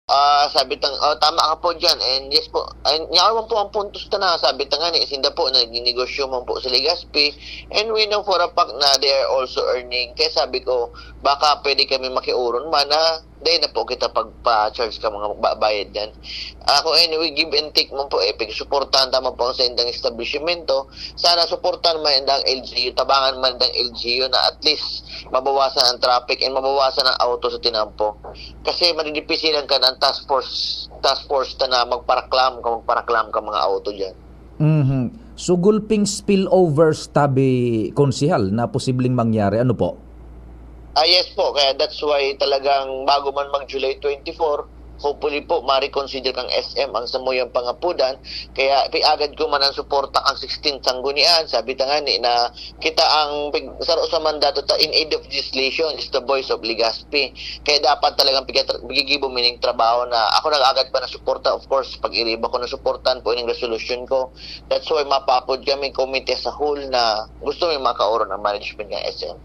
Sabi tama ka po diyan, and yes po, nyaman po ang puntos ta na sabi ta nga ni sinda po nagnenegosyo man po sa Legazpi, and we know for a fact na they are also earning. Kaya sabi ko, baka pwede kami makiuron man na dahil na po kita pagpa-charge ka mga bayad yan. Ako anyway, give and take mo po, suportahan tama po sa indang establishmento. Sana suportahan man indang LGU, tabangan man indang LGU na at least mabawasan ang traffic and mabawasan ang auto sa tinampo. Kasi madidipisilan ka ng task force na magparaklam ka mga auto diyan. Mhm. So gulping spillovers tabi konsihal na posibleng mangyari ano po? Yes po, kaya that's why talagang bago man mag-July 24, hopefully po ma-reconsider kang SM ang samuyang pangapudan. Kaya piagad ko man ang suporta kang 16 sanggunian. Sabi ta nga ni na kita ang saro sa mandato ta in aid of legislation is the voice of Legazpi. Kaya dapat talagang bigigibo mining trabaho na ako nag-agad pa na suporta. Of course, pag iriba ko na suportan po yung resolution ko. That's why mapapod kami committee sa whole na gusto may makauron ang management ng SM.